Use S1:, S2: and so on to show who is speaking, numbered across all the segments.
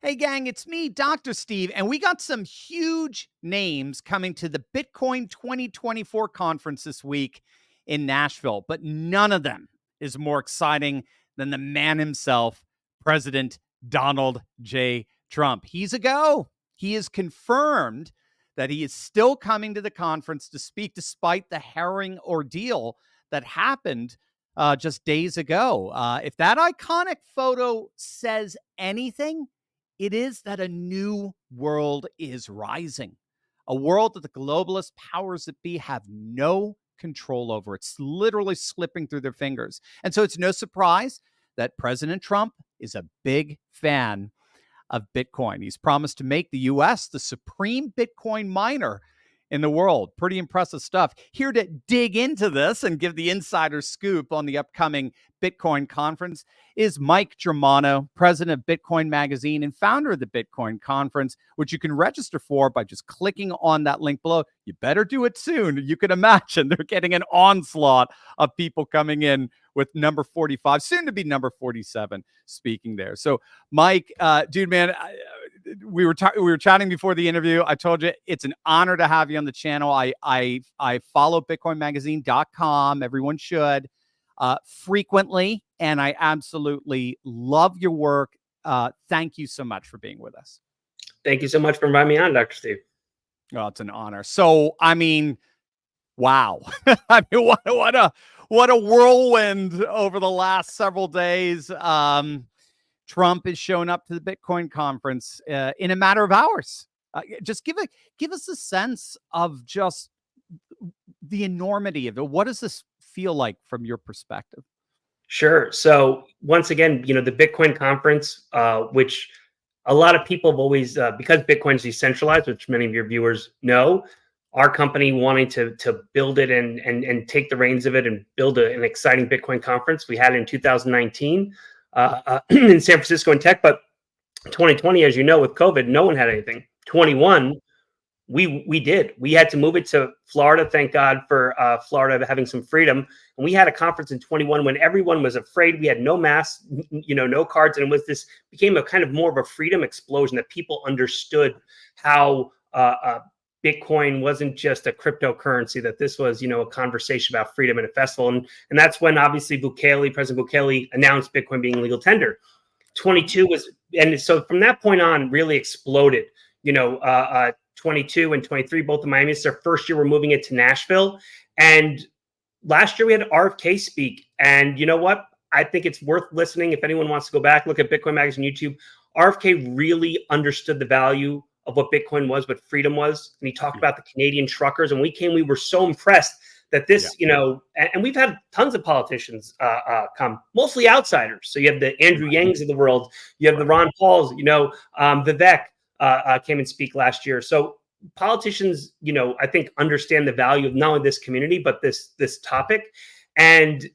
S1: Hey, gang, it's me, Dr. Steve, and we got some huge names coming to the Bitcoin 2024 conference this week in Nashville, but none of them is more exciting than the man himself, President Donald J. Trump. He's a go. He is confirmed that he is still coming to the conference to speak despite the harrowing ordeal that happened just days ago. If that iconic photo says anything, it is that a new world is rising, a world that the globalist powers that be have no control over. It's literally slipping through their fingers. And so it's no surprise that President Trump is a big fan of Bitcoin. He's promised to make the US the supreme Bitcoin miner in the world. Pretty impressive stuff. Here to dig into this and give the insider scoop on the upcoming Bitcoin conference is Mike Germano, president of Bitcoin Magazine and founder of the Bitcoin Conference, which you can register for by just clicking on that link below. You better do it soon. You can imagine they're getting an onslaught of people coming in with number 45, soon to be number 47, speaking there. So, Mike, dude, man, we were chatting before the interview. I told you it's an honor to have you on the channel. I follow BitcoinMagazine.com. Everyone should frequently, and I absolutely love your work. Thank you so much for being with us.
S2: Thank you so much for inviting me on, Dr. Steve.
S1: Oh, it's an honor. So, I mean, wow. I mean, what a whirlwind over the last several days. Trump is showing up to the Bitcoin conference in a matter of hours. Just give us a sense of just the enormity of it. What does this feel like from your perspective?
S2: Sure. So once again, the Bitcoin conference, which a lot of people have always, because Bitcoin is decentralized, which many of your viewers know, our company wanting to build it and take the reins of it and build an exciting Bitcoin conference. We had it in 2019 in San Francisco in tech, but 2020, as you know, with COVID, no one had anything. 21, we did. We had to move it to Florida. Thank God for Florida having some freedom. And we had a conference in 21 when everyone was afraid. We had no masks, no cards, and became a kind of more of a freedom explosion that people understood how Bitcoin wasn't just a cryptocurrency, that this was, a conversation about freedom at a festival. And that's when obviously President Bukele announced Bitcoin being legal tender. 22 was, and so from that point on really exploded, 22 and 23, both in Miami. It's their first year. We're moving it to Nashville. And last year we had RFK speak. And you know what? I think it's worth listening. If anyone wants to go back, look at Bitcoin Magazine YouTube. RFK really understood the value of what Bitcoin was, what freedom was. And he talked about the Canadian truckers. And we were so impressed that this, and we've had tons of politicians come, mostly outsiders. So you have the Andrew Yangs of the world. You have the Ron Pauls, Vivek came and speak last year. So politicians, I think understand the value of not only this community, but this topic. And,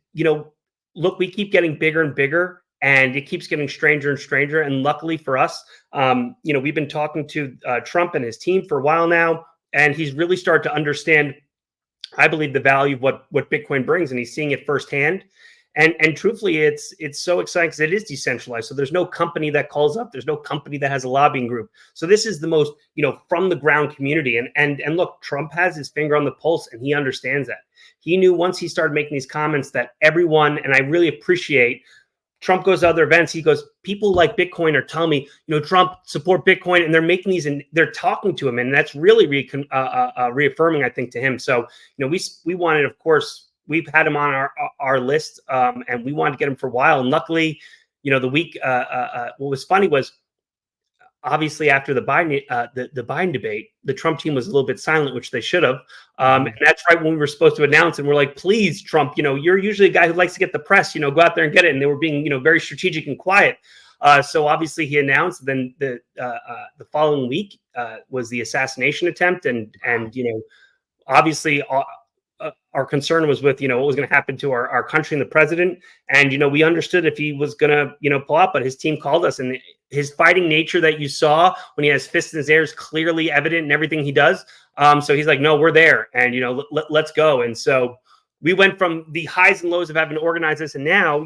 S2: look, we keep getting bigger and bigger, and it keeps getting stranger and stranger. And luckily for us, we've been talking to Trump and his team for a while now, and he's really started to understand, I believe, the value of what Bitcoin brings, and he's seeing it firsthand. And truthfully, it's so exciting because it is decentralized. So there's no company that calls up. There's no company that has a lobbying group. So this is the most, from the ground community. And look, Trump has his finger on the pulse, and he understands that. He knew once he started making these comments that everyone, and I really appreciate, Trump goes to other events. He goes, people like Bitcoin are telling me, Trump, support Bitcoin, and they're making these, and they're talking to him, and that's really reaffirming, I think, to him. So, we wanted, of course, we've had him on our list, and we wanted to get him for a while. And luckily, the week, what was funny was, obviously after the Biden debate, the Trump team was a little bit silent, which they should have. And that's right when we were supposed to announce, and we're like, please, Trump, you're usually a guy who likes to get the press, go out there and get it. And they were being, very strategic and quiet. So obviously he announced. Then the following week was the assassination attempt, and obviously our concern was with what was going to happen to our country and the president. And we understood if he was going to pull out, but his team called us, and his fighting nature that you saw when he has fists in his air is clearly evident in everything he does. So he's like, no, we're there, and let's go. And so we went from the highs and lows of having to organize this, and now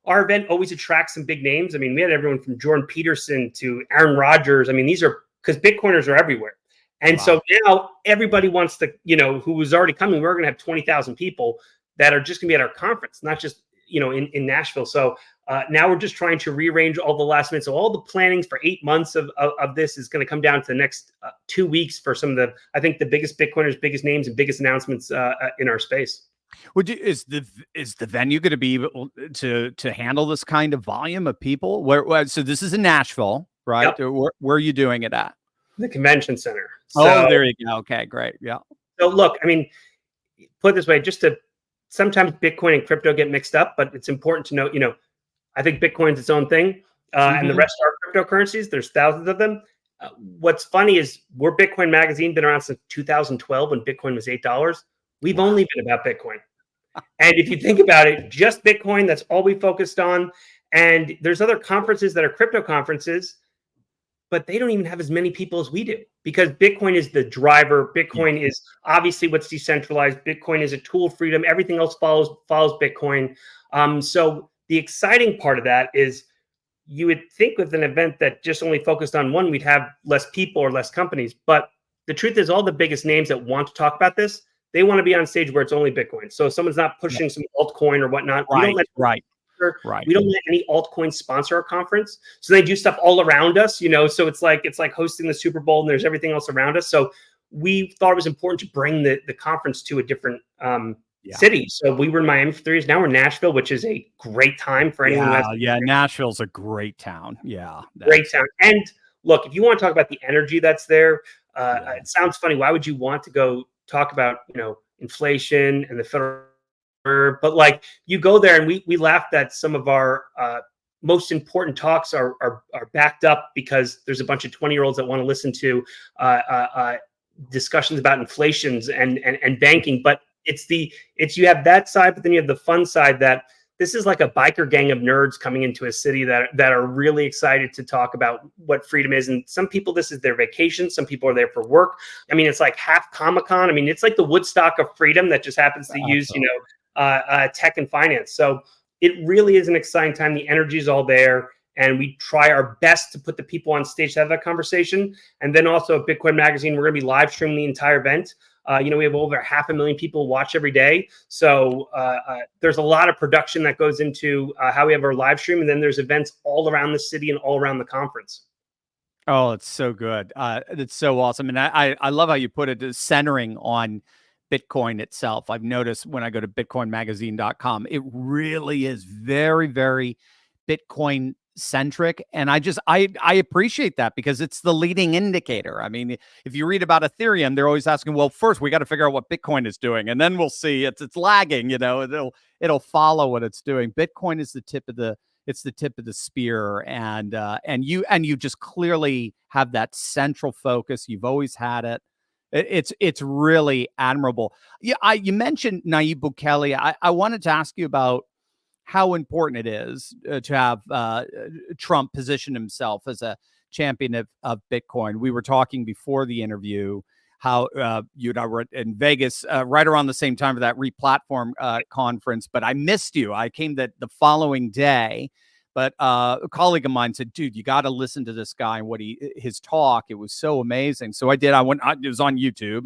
S2: our event always attracts some big names. I mean, we had everyone from Jordan Peterson to Aaron Rodgers. I mean, these are because Bitcoiners are everywhere. And
S1: Wow.
S2: so now everybody wants to, who was already coming, we're going to have 20,000 people that are just going to be at our conference, not just, in Nashville. So now we're just trying to rearrange all the last minute. So all the plannings for 8 months of this is going to come down to the next 2 weeks for some of the, I think, the biggest Bitcoiners, biggest names, and biggest announcements in our space.
S1: Is the venue going to be able to handle this kind of volume of people? So this is in Nashville, right?
S2: Yep.
S1: Where are you doing it at?
S2: The convention center.
S1: Oh, there you go. Okay, great. Yeah.
S2: So look, I mean, put it this way, sometimes Bitcoin and crypto get mixed up, but it's important to note, I think Bitcoin's its own thing, and the rest are cryptocurrencies. There's thousands of them. What's funny is we're Bitcoin Magazine, been around since 2012 when Bitcoin was $8. We've only been about Bitcoin. And if you think about it, just Bitcoin, that's all we focused on. And there's other conferences that are crypto conferences, but they don't even have as many people as we do because Bitcoin is the driver. Bitcoin is obviously what's decentralized. Bitcoin is a tool of freedom. Everything else follows Bitcoin. So the exciting part of that is you would think with an event that just only focused on one, we'd have less people or less companies. But the truth is all the biggest names that want to talk about this, they want to be on stage where it's only Bitcoin. So if someone's not pushing some altcoin or whatnot, we don't let any altcoin sponsor our conference. So they do stuff all around us, so it's like hosting the Super Bowl and there's everything else around us. So we thought it was important to bring the conference to a different city. So we were in Miami for 3 years. Now we're in Nashville, which is a great time for anyone.
S1: Nashville's a great town. Yeah.
S2: Great town. And look, if you want to talk about the energy that's there, it sounds funny. Why would you want to go talk about, inflation and the federal, but like you go there and we laugh that some of our most important talks are backed up because there's a bunch of 20-year-olds that want to listen to discussions about inflations and banking. But it's you have that side, but then you have the fun side that this is like a biker gang of nerds coming into a city that are really excited to talk about what freedom is. And some people, this is their vacation. Some people are there for work. I mean, it's like half Comic-Con. I mean, it's like the Woodstock of freedom that just happens to use, tech and finance. So it really is an exciting time. The energy is all there. And we try our best to put the people on stage to have that conversation. And then also at Bitcoin Magazine, we're going to be live streaming the entire event. We have over 500,000 people watch every day. So there's a lot of production that goes into how we have our live stream. And then there's events all around the city and all around the conference.
S1: Oh, it's so good. It's so awesome. And I love how you put it, centering on Bitcoin itself. I've noticed when I go to bitcoinmagazine.com, it really is very, very Bitcoin centric. And I appreciate that because it's the leading indicator. I mean, if you read about Ethereum, they're always asking, well, first we got to figure out what Bitcoin is doing, and then we'll see it's lagging, it'll follow what it's doing. Bitcoin is the tip of the spear. And you just clearly have that central focus. You've always had it. It's really admirable. Yeah. You mentioned Nayib Bukele. I wanted to ask you about how important it is to have Trump position himself as a champion of Bitcoin. We were talking before the interview how you and I were in Vegas right around the same time for that Replatform conference, but I missed you. I came the following day, but a colleague of mine said, dude, you got to listen to this guy and his talk. It was so amazing. So I did. It was on YouTube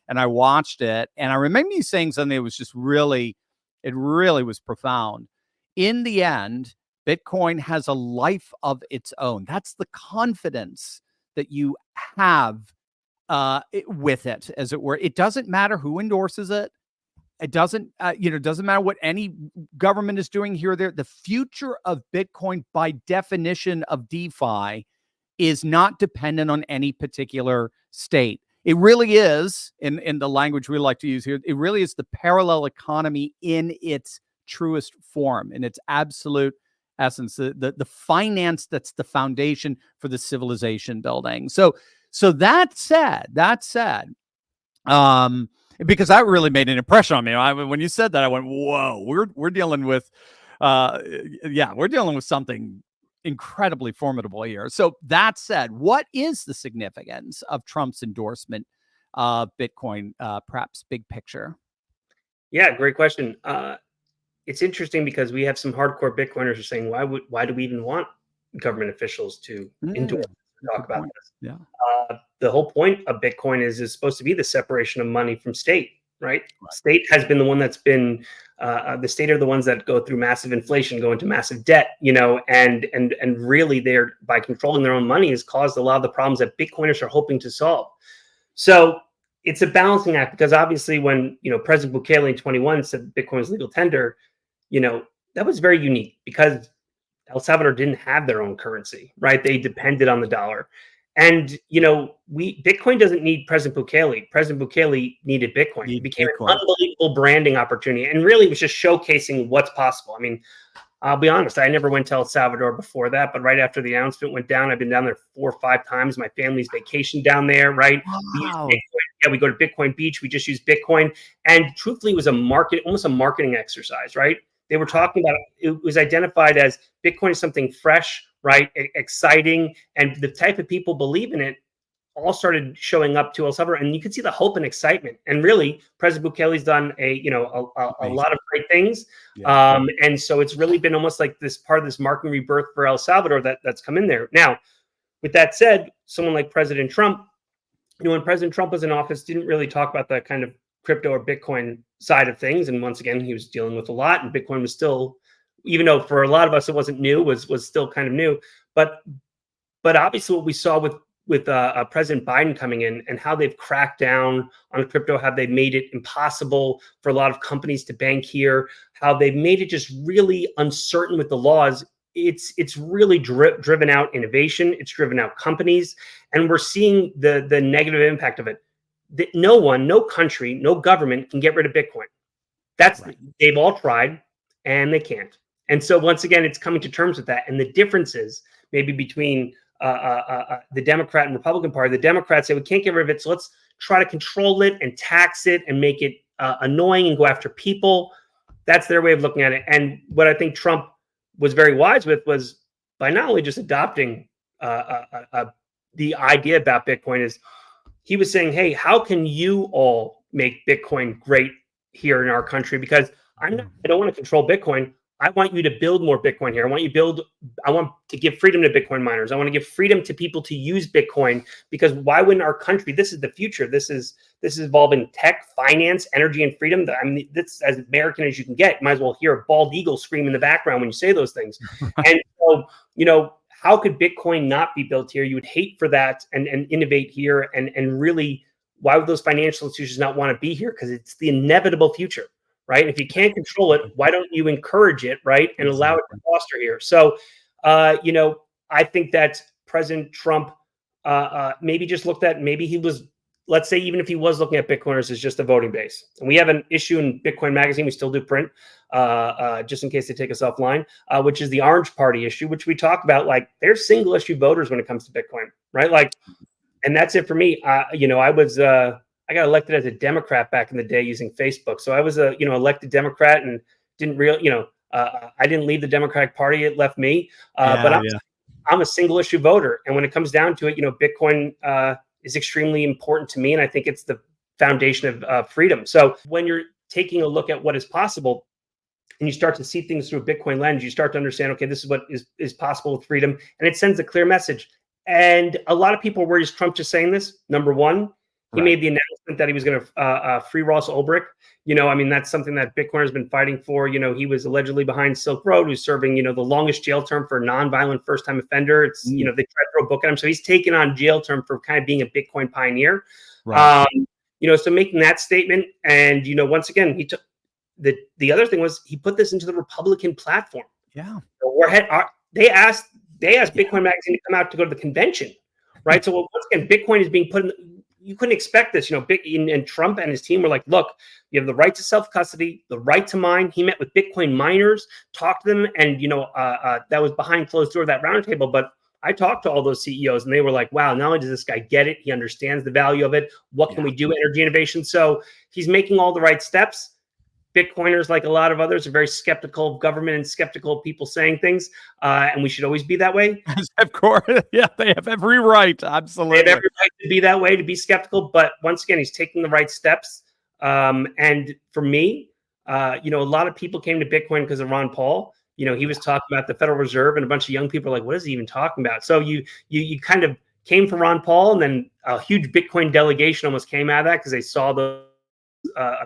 S1: and I watched it. And I remember you saying something that was just it really was profound. In the end, Bitcoin has a life of its own. That's the confidence that you have with it, as it were. It doesn't matter who endorses it. It doesn't matter what any government is doing here or there. The future of Bitcoin, by definition of DeFi, is not dependent on any particular state. It really is, in the language we like to use here, it really is the parallel economy in its truest form, in its absolute essence, the finance that's the foundation for the civilization building. So that said, because that really made an impression on me. When you said that, I went, whoa, we're dealing with, we're dealing with something incredibly formidable here. So that said, what is the significance of Trump's endorsement of Bitcoin, perhaps big picture?
S2: Yeah, great question. it's interesting because we have some hardcore Bitcoiners who are saying, why do we even want government officials to endorse talk
S1: Good
S2: about
S1: point.
S2: this?
S1: Yeah.
S2: The whole point of Bitcoin is supposed to be the separation of money from state, right?
S1: Right.
S2: State has been the one that's been the state are the ones that go through massive inflation, go into massive debt, and really they're, by controlling their own money, has caused a lot of the problems that Bitcoiners are hoping to solve. So it's a balancing act, because obviously when President Bukele in 21 said Bitcoin is legal tender, that was very unique because El Salvador didn't have their own currency, right? They depended on the dollar. And Bitcoin doesn't need President Bukele. President Bukele needed Bitcoin. It
S1: Need
S2: became an
S1: Bitcoin.
S2: unbelievable branding opportunity, and really was just showcasing what's possible. I mean, I'll be honest, I never went to El Salvador before that, but right after the announcement went down, I've been down there 4 or 5 times. My family's vacation down there, right? We use
S1: Wow.
S2: Bitcoin. Yeah, we go to Bitcoin Beach. We just use Bitcoin. And truthfully, it was almost a marketing exercise, right? They were talking about it was identified as Bitcoin is something fresh, right? Exciting, and the type of people believe in it all started showing up to El Salvador, and you could see the hope and excitement. And really, President Bukele's done a lot of great things,
S1: Yeah.
S2: and so it's really been almost like this part of this marketing rebirth for El Salvador that's come in there. Now, with that said, someone like President Trump, when President Trump was in office, didn't really talk about the kind of crypto or Bitcoin side of things. And once again, he was dealing with a lot, and Bitcoin was still, even though for a lot of us it wasn't new, was still kind of new. But obviously, what we saw with President Biden coming in and how they've cracked down on crypto, how they've made it impossible for a lot of companies to bank here, how they've made it just really uncertain with the laws. It's really driven out innovation. It's driven out companies, and we're seeing the negative impact of it. No country, no government can get rid of Bitcoin. They've all tried, and they can't. And so once again, it's coming to terms with that. And the differences maybe between the Democrat and Republican Party. The Democrats say we can't get rid of it, so let's try to control it and tax it and make it annoying and go after people. That's their way of looking at it. And what I think Trump was very wise with was by not only just adopting the idea about Bitcoin, is he was saying, hey, how can you all make Bitcoin great here in our country? Because I don't want to control Bitcoin. I want you to build more Bitcoin here. I want to give freedom to Bitcoin miners. I want to give freedom to people to use Bitcoin, because why wouldn't our country? This is the future. This is involving tech, finance, energy, and freedom. I mean, that's as American as you can get. Might as well hear a bald eagle scream in the background when you say those things. And so, how could Bitcoin not be built here? You would hate for that and innovate here. And really, why would those financial institutions not want to be here? Because it's the inevitable future. Right? If you can't control it, why don't you encourage it, right? And allow it to foster here. So, I think that President Trump maybe just looked at, maybe he was, let's say, even if he was looking at Bitcoiners as just a voting base. And we have an issue in Bitcoin Magazine, we still do print, just in case they take us offline, which is the Orange Party issue, which we talk about, like, they're single issue voters when it comes to Bitcoin, right? Like, and that's it for me. I got elected as a Democrat back in the day using Facebook. So I was a, elected Democrat and didn't I didn't leave the Democratic Party. It left me. But I'm a single issue voter. And when it comes down to it, Bitcoin is extremely important to me. And I think it's the foundation of freedom. So when you're taking a look at what is possible and you start to see things through a Bitcoin lens, you start to understand, okay, this is what is possible with freedom. And it sends a clear message. And a lot of people were, is Trump just saying this? Number one, he made the announcement that he was going to free Ross Ulbricht. I mean, that's something that Bitcoin has been fighting for. He was allegedly behind Silk Road, who's serving, the longest jail term for a nonviolent first-time offender. It's, they tried to throw a book at him. So he's taken on jail term for kind of being a Bitcoin pioneer. Right. So making that statement, and, once again, he took the other thing was he put this into the Republican platform. Yeah. They asked Bitcoin Magazine to come out to go to the convention. Right. So once again, Bitcoin is being put in. You couldn't expect this, and Trump and his team were like, look, you have the right to self-custody, the right to mine. He met with Bitcoin miners, talked to them, and, that was behind closed door, that roundtable. But I talked to all those CEOs, and they were like, wow, not only does this guy get it, he understands the value of it. What can we do? Energy innovation. So he's making all the right steps. Bitcoiners, like a lot of others, are very skeptical of government and skeptical of people saying things. And we should always be that way.
S1: Of course. Yeah, they have every right. Absolutely.
S2: They have every right to be that way, to be skeptical. But once again, he's taking the right steps. And for me, You know, a lot of people came to Bitcoin because of Ron Paul. You know, he was talking about the Federal Reserve, and a bunch of young people are like, what is he even talking about? So you kind of came from Ron Paul, and then a huge Bitcoin delegation almost came out of that because they saw the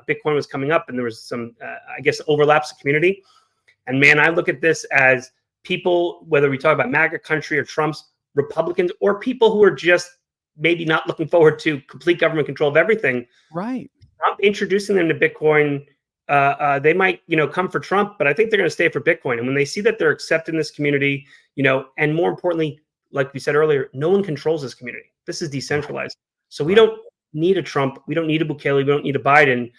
S2: Bitcoin was coming up, and there was some, I guess, overlaps of community. And man, I look at this as people, whether we talk about MAGA country or Trump's Republicans, or people who are just maybe not looking forward to complete government control of everything.
S1: Right.
S2: Trump introducing them to Bitcoin, they might, you know, come for Trump, but I think they're going to stay for Bitcoin. And when they see that they're accepted in this community, you know, and more importantly, like we said earlier, no one controls this community. This is decentralized. So we don't need a Trump. We don't need a Bukele. We don't need a Biden.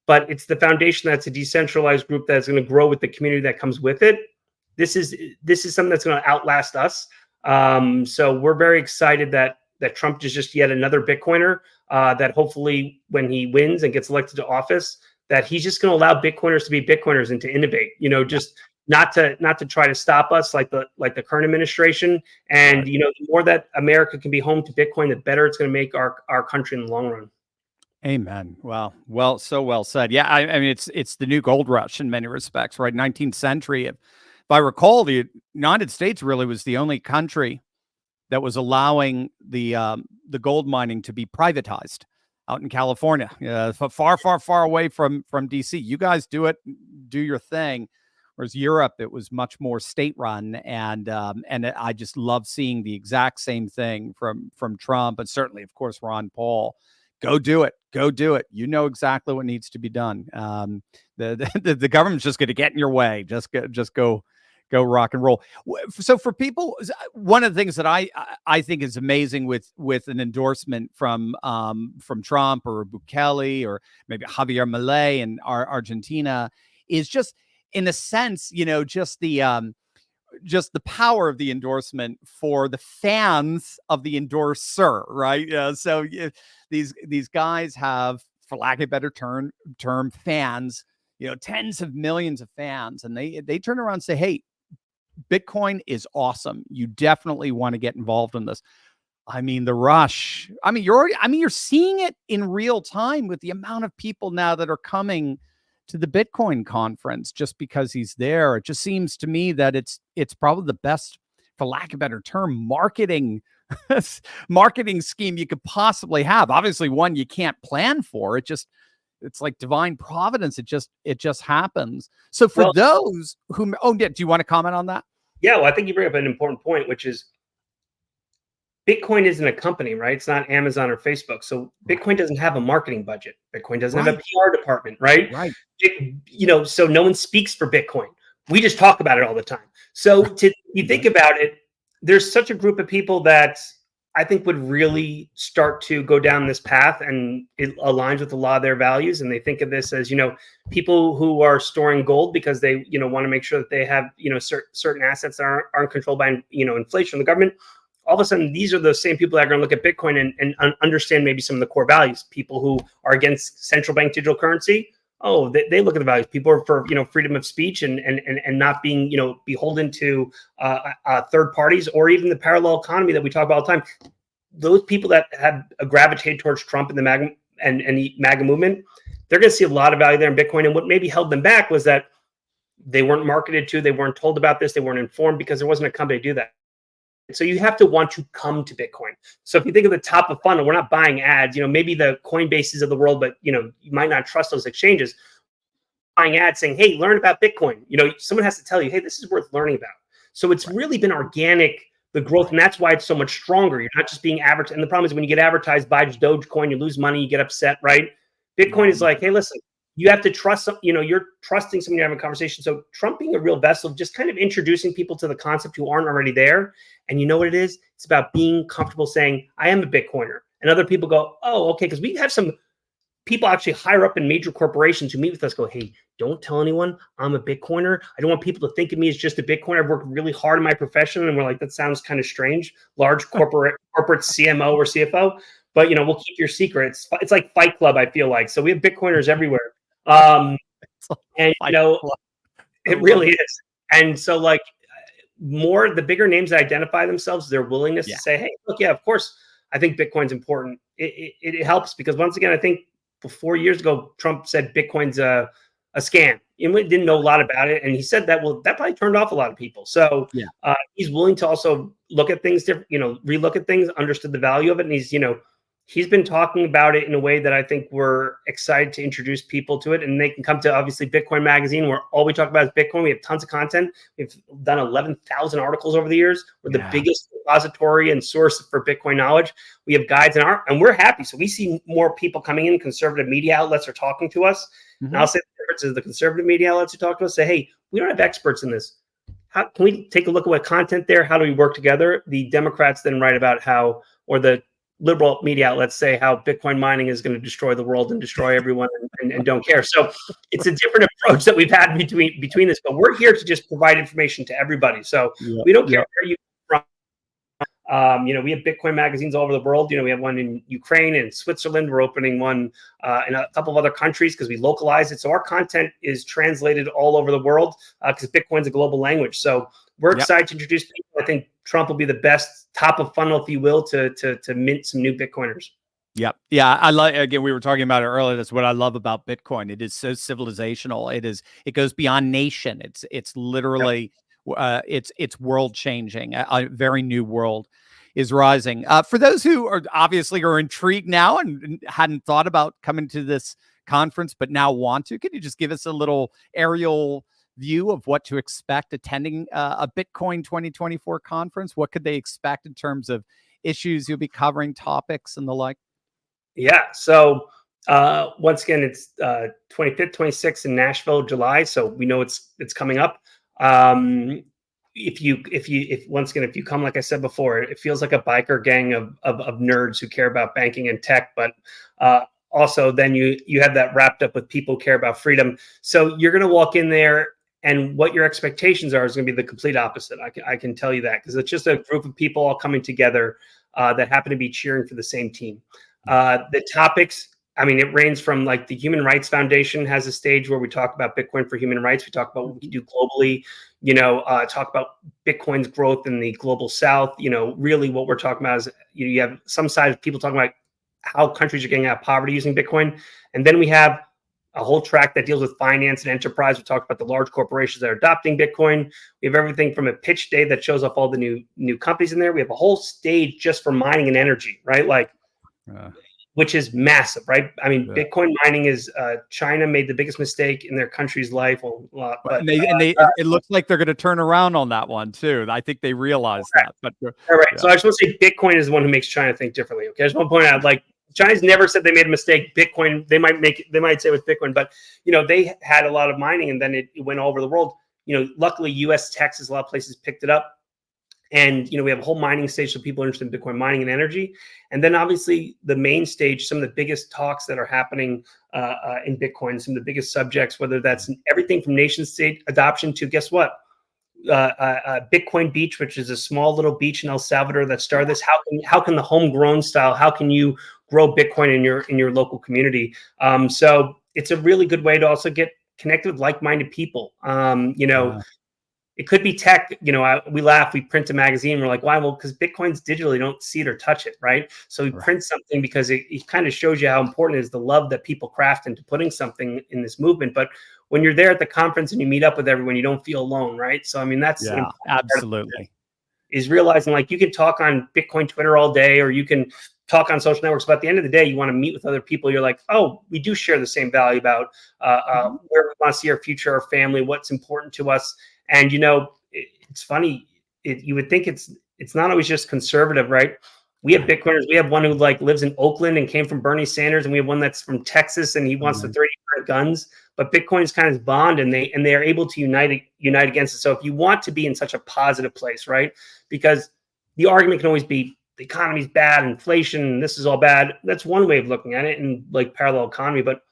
S2: But it's the foundation that's a decentralized group that's going to grow with the community that comes with it. This is something that's going to outlast us. So we're very excited that Trump is just yet another Bitcoiner. That hopefully, when he wins and gets elected to office, that he's just going to allow Bitcoiners to be Bitcoiners and to innovate. You know, just not to try to stop us like the current administration. And you know, the more that America can be home to Bitcoin, the better it's going to make our country in the long run.
S1: Amen. Well, so well said. Yeah, I mean, it's the new gold rush in many respects, right? 19th century. If I recall, the United States really was the only country that was allowing the gold mining to be privatized out in California, far away from DC. You guys do your thing. Whereas Europe, it was much more state run, and I just love seeing the exact same thing from Trump, and certainly, of course, Ron Paul. Go do it. You know exactly what needs to be done. The government's just going to get in your way. Just go rock and roll. So for people, one of the things that I think is amazing with an endorsement from Trump or Bukele or maybe Javier Milei in Argentina is just, in a sense, you know, just the power of the endorsement for the fans of the endorser, right? So these guys have, for lack of a better term, fans, you know, tens of millions of fans, and they turn around and say, hey, Bitcoin is awesome. You definitely want to get involved in this. I mean, the rush. I mean, you're seeing it in real time with the amount of people now that are coming to the Bitcoin conference just because he's there. It just seems to me that it's probably the best, for lack of a better term, marketing scheme you could possibly have. Obviously, one you can't plan for. It's like divine providence. It just happens. So for those who, do you want to comment on that?
S2: Yeah, well, I think you bring up an important point, which is Bitcoin isn't a company, right? It's not Amazon or Facebook. So Bitcoin doesn't have a markeing budget. Bitcoin doesn't have a PR department, right?
S1: Right.
S2: You know, so no one speaks for Bitcoin. We just talk about it all the time. So you think about it, there's such a group of people that I think would really start to go down this path, and it aligns with a lot of their values. And they think of this as, you know, people who are storing gold because they, you know, want to make sure that they have, you know, certain assets that aren't controlled by, you know, inflation, the government. All of a sudden, these are the same people that are going to look at Bitcoin and understand maybe some of the core values. People who are against central bank digital currency, they look at the values. People are for, you know, freedom of speech and not being, you know, beholden to third parties, or even the parallel economy that we talk about all the time. Those people that have gravitated towards Trump and the MAGA and the MAGA movement, they're going to see a lot of value there in Bitcoin. And what maybe held them back was that they weren't marketed to, they weren't told about this, they weren't informed, because there wasn't a company to do that. So you have to want to come to Bitcoin. So if you think of the top of funnel, we're not buying ads, you know, maybe the Coinbases of the world, but, you know, you might not trust those exchanges. Buying ads saying, hey, learn about Bitcoin. You know, someone has to tell you, hey, this is worth learning about. So it's really been organic, the growth, and that's why it's so much stronger. You're not just being advertised. And the problem is when you get advertised, buy Dogecoin, you lose money, you get upset, right? Bitcoin is like, hey, listen, you have to trust, you know, you're trusting someone you're having a conversation. So Trump being a real vessel, just kind of introducing people to the concept who aren't already there. And you know what it is? It's about being comfortable saying, I am a Bitcoiner. And other people go, oh, okay. Because we have some people actually higher up in major corporations who meet with us go, hey, don't tell anyone I'm a Bitcoiner. I don't want people to think of me as just a Bitcoiner. I've worked really hard in my profession. And we're like, that sounds kind of strange. Large corporate CMO or CFO. But, you know, we'll keep your secret. It's like Fight Club, I feel like. So we have Bitcoiners everywhere. And, you know, it really is. And so, like, the bigger names that identify themselves, their willingness to say, hey, look, yeah, of course, I think Bitcoin's important. It helps because, once again, I think 4 years ago, Trump said Bitcoin's a scam. And we didn't know a lot about it. And he said that, well, that probably turned off a lot of people. So
S1: Yeah.
S2: he's willing to also look at things different, relook at things, understood the value of it. And he's been talking about it in a way that I think we're excited to introduce people to it. And they can come to, obviously, Bitcoin Magazine, where all we talk about is Bitcoin. We have tons of content. We've done 11,000 articles over the years. We're the biggest repository and source for Bitcoin knowledge. We have guides and we're happy. So we see more people coming in. Conservative media outlets are talking to us. And I'll say the difference is the conservative media outlets who talk to us say, hey, we don't have experts in this. How can we take a look at what content there? How do we work together? The Democrats then write about how, or the liberal media outlets say how Bitcoin mining is going to destroy the world and destroy everyone and don't care. So it's a different approach that we've had between this, but we're here to just provide information to everybody. So we don't care where you from. We have Bitcoin magazines all over the world. We have one in Ukraine and Switzerland. We're opening one in a couple of other countries because we localize it. So our content is translated all over the world because Bitcoin's a global language. So we're excited to introduce people. I think Trump will be the best top of funnel, if you will, to mint some new Bitcoiners.
S1: Yep. Yeah. I like, again, we were talking about it earlier. That's what I love about Bitcoin. It is so civilizational. It goes beyond nation. It's literally, it's world changing. A very new world is rising. For those who are intrigued now and hadn't thought about coming to this conference, but now want to, could you just give us a little aerial view of what to expect attending a Bitcoin 2024 conference? What could they expect in terms of issues you'll be covering, topics and the like?
S2: Yeah. So once again, it's 25th, 26th in Nashville, July. So we know it's coming up. If you come, like I said before, it feels like a biker gang of nerds who care about banking and tech, but also then you have that wrapped up with people who care about freedom. So you're going to walk in there, and what your expectations are is going to be the complete opposite. I can tell you that, because it's just a group of people all coming together that happen to be cheering for the same team. The topics, I mean, it ranges from, like, the Human Rights Foundation has a stage where we talk about Bitcoin for human rights. We talk about what we can do globally, talk about Bitcoin's growth in the global South. Really what we're talking about is, you have some side of people talking about how countries are getting out of poverty using Bitcoin. And then we have a whole track that deals with finance and enterprise. We talk about the large corporations that are adopting Bitcoin. We have everything from a pitch day that shows off all the new companies in there. We have a whole stage just for mining and energy, right? Which is massive, right? I mean, Bitcoin mining is China made the biggest mistake in their country's life.
S1: It looks like they're going to turn around on that one too. I think they realize that. But
S2: all right. Yeah. So I just want to say Bitcoin is the one who makes China think differently. Okay, I just want to point out, like, China's never said they made a mistake. Bitcoin, they might say it was Bitcoin, but they had a lot of mining, and then it went all over the world. Luckily, U.S., Texas, a lot of places picked it up. And, we have a whole mining stage, so people are interested in Bitcoin mining and energy. And then obviously the main stage, some of the biggest talks that are happening in Bitcoin, some of the biggest subjects, whether that's everything from nation state adoption to, guess what? Bitcoin Beach, which is a small little beach in El Salvador that started this. How can the homegrown style, how can you grow Bitcoin in your local community? So it's a really good way to also get connected with like-minded people. It could be tech. We laugh. We print a magazine. We're like, why? Well, because Bitcoin's digital. You don't see it or touch it, right? So we print something because it kind of shows you how important it is, the love that people craft into putting something in this movement. But when you're there at the conference and you meet up with everyone, you don't feel alone, right? So I mean, that's
S1: absolutely
S2: is realizing, like, you can talk on Bitcoin Twitter all day, or you can talk on social networks, but at the end of the day, you want to meet with other people. You're like, oh, we do share the same value about where we want to see our future, our family, what's important to us. And, it's funny. You would think it's not always just conservative, right? We have Bitcoiners. We have one who, like, lives in Oakland and came from Bernie Sanders, and we have one that's from Texas and he wants the 30 guns. But Bitcoin is kind of his bond, and they are able to unite against it. So if you want to be in such a positive place, right? Because the argument can always be the economy's bad, inflation, this is all bad. That's one way of looking at it, and like parallel economy. But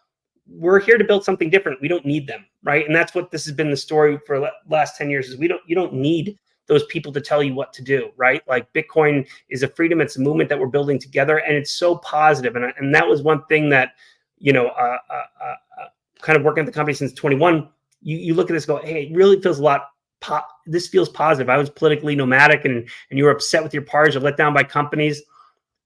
S2: we're here to build something different. We don't need them, right? And that's what this has been the story for the last 10 years is you don't need those people to tell you what to do, right? Like, Bitcoin is a freedom. It's a movement that we're building together, and it's so positive. And that was one thing that, kind of working at the company since 21, you look at this, go, hey, it really feels a lot. This feels positive. I was politically nomadic, and you were upset with your parties or let down by companies.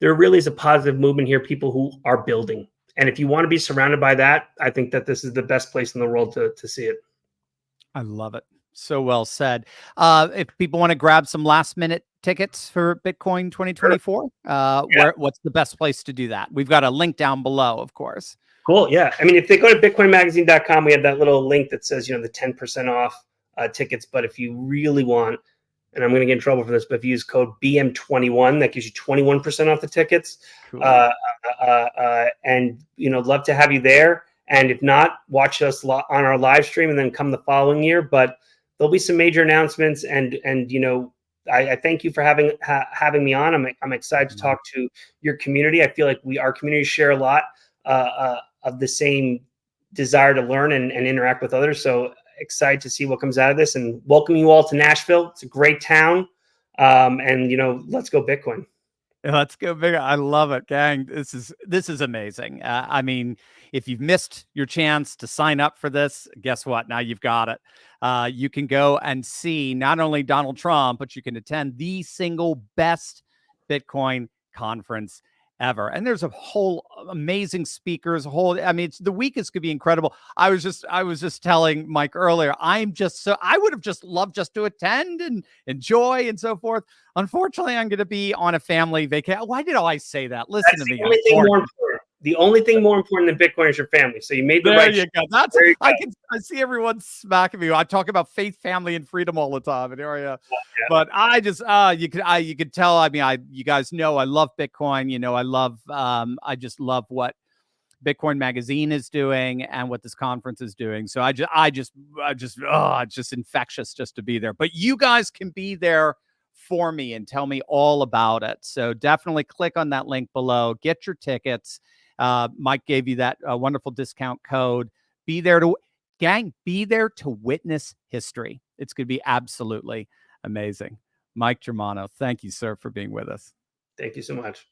S2: There really is a positive movement here. People who are building. And if you want to be surrounded by that, I think that this is the best place in the world to see it.
S1: I love it. So well said. If people want to grab some last minute tickets for Bitcoin
S2: Sure.
S1: 2024,
S2: Yeah.
S1: what's the best place to do that? We've got a link down below, of course.
S2: Cool. Yeah. I mean, if they go to bitcoinmagazine.com, we have that little link that says, the 10% off tickets. But if you really want, and I'm going to get in trouble for this, but if you use code BM21, that gives you 21% off the tickets.
S1: Cool.
S2: And, love to have you there. And if not, watch us on our live stream and then come the following year. But there'll be some major announcements. And I thank you for having me on. I'm excited to talk to your community. I feel like our communities share a lot of the same desire to learn and interact with others. So excited to see what comes out of this, and welcome you all to Nashville. It's a great town. And let's go Bitcoin.
S1: Let's go bigger. I love it, gang. This is amazing. I mean, if you've missed your chance to sign up for this, guess what? Now you've got it. You can go and see not only Donald Trump, but you can attend the single best Bitcoin conference ever. And there's a whole amazing speakers. The week is going to be incredible. I was just telling Mike earlier, I would have just loved just to attend and enjoy and so forth. Unfortunately, I'm going to be on a family vacation. Why did I say that? Listen to me.
S2: The only thing more important than Bitcoin is your family. So you made the right.
S1: There you go. I see everyone smacking me. I talk about faith, family, and freedom all the time, and here I am. Yeah. But I just you could tell. I mean, you guys know I love Bitcoin. I just love what Bitcoin Magazine is doing and what this conference is doing. So it's just infectious just to be there. But you guys can be there for me and tell me all about it. So definitely click on that link below. Get your tickets. Mike gave you that wonderful discount code. Be there to witness history. It's going to be absolutely amazing. Mike Germano, thank you, sir, for being with us.
S2: Thank you so much.